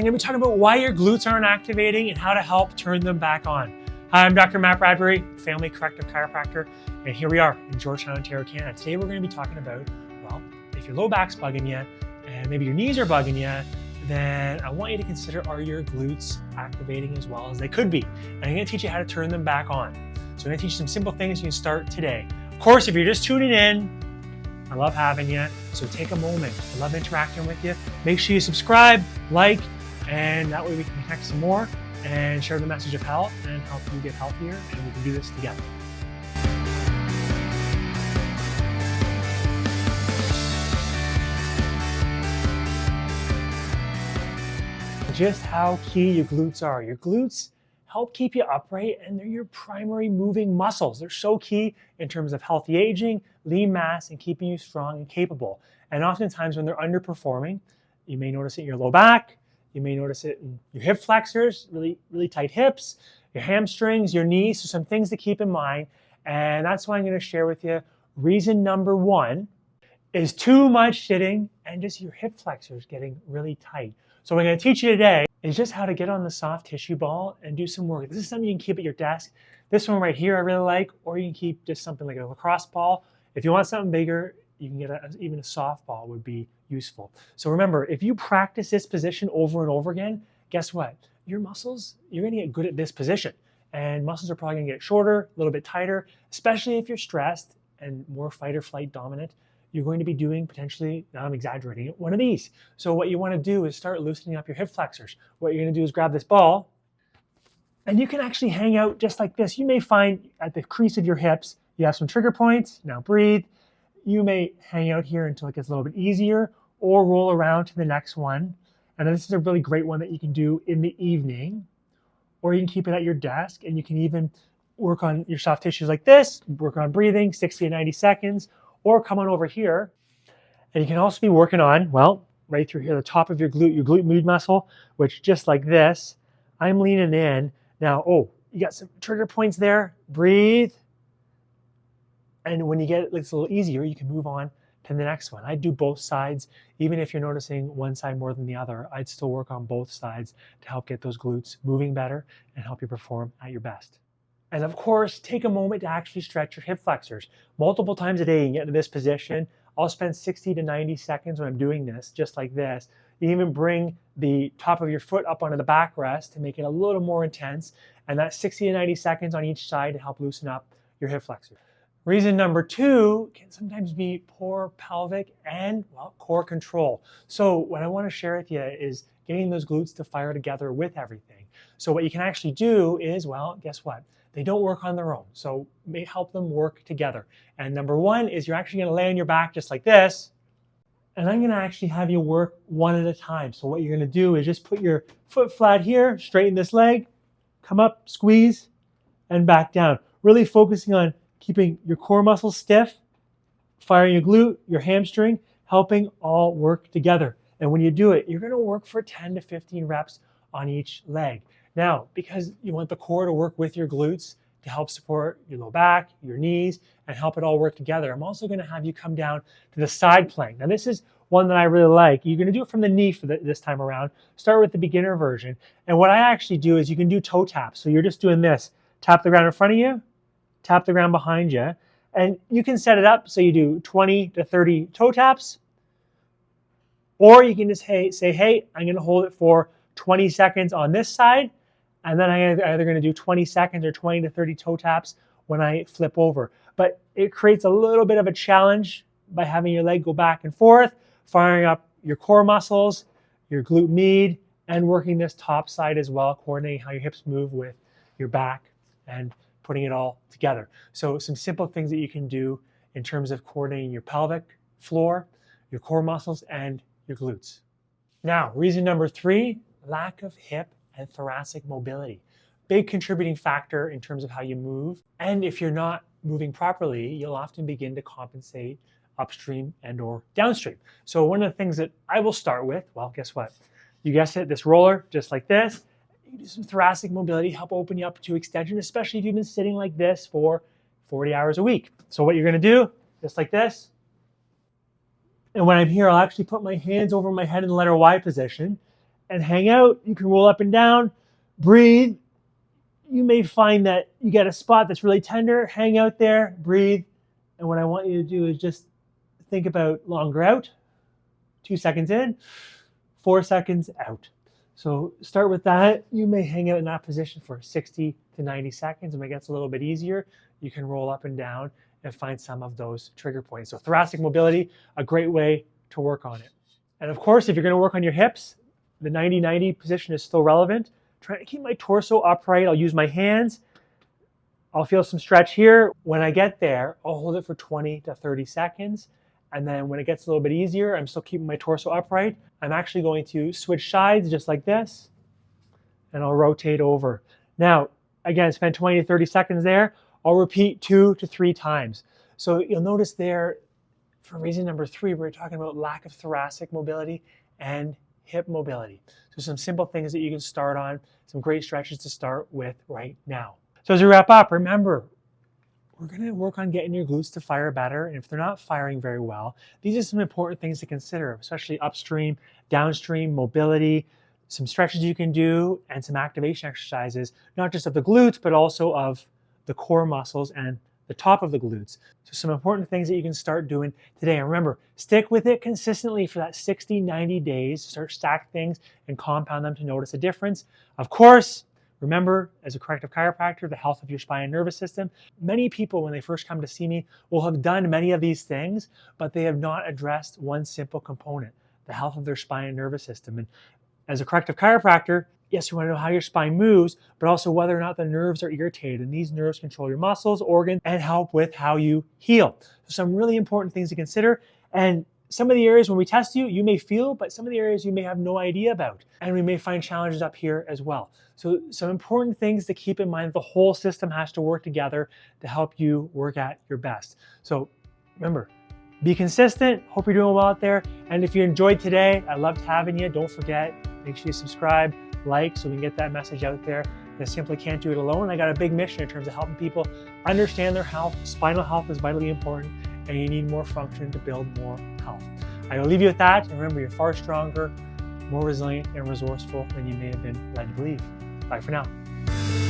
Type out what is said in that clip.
I'm going to be talking about why your glutes aren't activating and how to help turn them back on. Hi, I'm Dr. Matt Bradbury, family corrective chiropractor, and here we are in Georgetown, Ontario, Canada. Today we're going to be talking about, well, if your low back's bugging you and maybe your knees are bugging you, then I want you to consider, are your glutes activating as well as they could be? And I'm going to teach you how to turn them back on. So I'm going to teach you some simple things you can start today. Of course, if you're just tuning in, I love having you, so take a moment. I love interacting with you. Make sure you subscribe, like, and that way we can connect some more and share the message of health and help you get healthier, and we can do this together. Just how key your glutes are. Your glutes help keep you upright, and they're your primary moving muscles. They're so key in terms of healthy aging, lean mass, and keeping you strong and capable. And oftentimes when they're underperforming, you may notice it in your low back, you may notice it in your hip flexors, really tight hips, your hamstrings, your knees. So some things to keep in mind. And that's why I'm going to share with you reason number one is too much sitting and just your hip flexors getting really tight. So what I'm going to teach you today is just how to get on the soft tissue ball and do some work. This is something you can keep at your desk. This one right here I really like, or you can keep just something like a lacrosse ball. If you want something bigger, you can get even a softball would be useful. So remember, if you practice this position over and over again, guess what? Your muscles, you're going to get good at this position. And muscles are probably going to get shorter, a little bit tighter, especially if you're stressed and more fight or flight dominant. You're going to be doing potentially, now I'm exaggerating it, one of these. So what you want to do is start loosening up your hip flexors. What you're going to do is grab this ball, and you can actually hang out just like this. You may find at the crease of your hips, you have some trigger points. Now breathe. You may hang out here until it gets a little bit easier, or roll around to the next one. And this is a really great one that you can do in the evening, or you can keep it at your desk, and you can even work on your soft tissues like this, work on breathing 60 to 90 seconds, or come on over here. And you can also be working on, well, right through here, the top of your glute med muscle, which just like this, I'm leaning in. Now, oh, you got some trigger points there, breathe. And when you get it, it's a little easier, you can move on to the next one. I'd do both sides. Even if you're noticing one side more than the other, I'd still work on both sides to help get those glutes moving better and help you perform at your best. And of course, take a moment to actually stretch your hip flexors. Multiple times a day, you can get into this position. I'll spend 60 to 90 seconds when I'm doing this, just like this. You even bring the top of your foot up onto the backrest to make it a little more intense. And that's 60 to 90 seconds on each side to help loosen up your hip flexors. Reason number two can sometimes be poor pelvic and, well, core control. So what I want to share with you is getting those glutes to fire together with everything. So what you can actually do is, well, guess what? They don't work on their own. So may help them work together. And number one is you're actually going to lay on your back just like this. And I'm going to actually have you work one at a time. So what you're going to do is just put your foot flat here, straighten this leg, come up, squeeze, and back down. Really focusing on keeping your core muscles stiff, firing your glute, your hamstring, helping all work together. And when you do it, you're going to work for 10 to 15 reps on each leg. Now, because you want the core to work with your glutes to help support your low back, your knees, and help it all work together, I'm also going to have you come down to the side plank. Now, this is one that I really like. You're going to do it from the knee for this time around. Start with the beginner version. And what I actually do is you can do toe taps. So you're just doing this. Tap the ground in front of you, tap the ground behind you, and you can set it up so you do 20 to 30 toe taps, or you can just say, hey, I'm going to hold it for 20 seconds on this side, and then I'm either going to do 20 seconds or 20 to 30 toe taps when I flip over. But it creates a little bit of a challenge by having your leg go back and forth, firing up your core muscles, your glute med, and working this top side as well, coordinating how your hips move with your back and putting it all together. So some simple things that you can do in terms of coordinating your pelvic floor, your core muscles, and your glutes. Now, reason number three, lack of hip and thoracic mobility. Big contributing factor in terms of how you move. And if you're not moving properly, you'll often begin to compensate upstream and or downstream. So one of the things that I will start with, well, guess what? You guessed it, this roller, just like this. You do some thoracic mobility, help open you up to extension, especially if you've been sitting like this for 40 hours a week. So what you're going to do, just like this. And when I'm here, I'll actually put my hands over my head in the letter Y position. and hang out. You can roll up and down, breathe. You may find that you get a spot that's really tender, hang out there, breathe. And what I want you to do is just think about longer out, 2 seconds in, 4 seconds out. So start with that. You may hang out in that position for 60 to 90 seconds. When it gets a little bit easier, you can roll up and down and find some of those trigger points. So thoracic mobility, a great way to work on it. And of course, if you're going to work on your hips, the 90-90 position is still relevant. Trying to keep my torso upright. I'll use my hands. I'll feel some stretch here. When I get there, I'll hold it for 20 to 30 seconds. And then when it gets a little bit easier, I'm still keeping my torso upright. I'm actually going to switch sides just like this, and I'll rotate over. Now, again, spend 20 to 30 seconds there. I'll repeat 2 to 3 times. So you'll notice there, for reason number 3, we're talking about lack of thoracic mobility and hip mobility. So some simple things that you can start on, some great stretches to start with right now. So as we wrap up, remember, we're going to work on getting your glutes to fire better. And if they're not firing very well, these are some important things to consider, especially upstream, downstream, mobility, some stretches you can do, and some activation exercises, not just of the glutes, but also of the core muscles and the top of the glutes. So some important things that you can start doing today. And remember, stick with it consistently for that 60, 90 days. Start stack things and compound them to notice a difference. Of course, remember, as a corrective chiropractor, the health of your spine and nervous system. Many people, when they first come to see me, will have done many of these things, but they have not addressed one simple component, the health of their spine and nervous system. And as a corrective chiropractor, yes, you want to know how your spine moves, but also whether or not the nerves are irritated. And these nerves control your muscles, organs, and help with how you heal. So some really important things to consider. And some of the areas when we test you, you may feel, but some of the areas you may have no idea about. And we may find challenges up here as well. So some important things to keep in mind. The whole system has to work together to help you work at your best. So remember, be consistent. Hope you're doing well out there. And if you enjoyed today, I loved having you. Don't forget, make sure you subscribe, like, so we can get that message out there. I simply can't do it alone. I got a big mission in terms of helping people understand their health. Spinal health is vitally important, and you need more function to build more health. I will leave you with that. And remember, you're far stronger, more resilient, and resourceful than you may have been led to believe. Bye for now.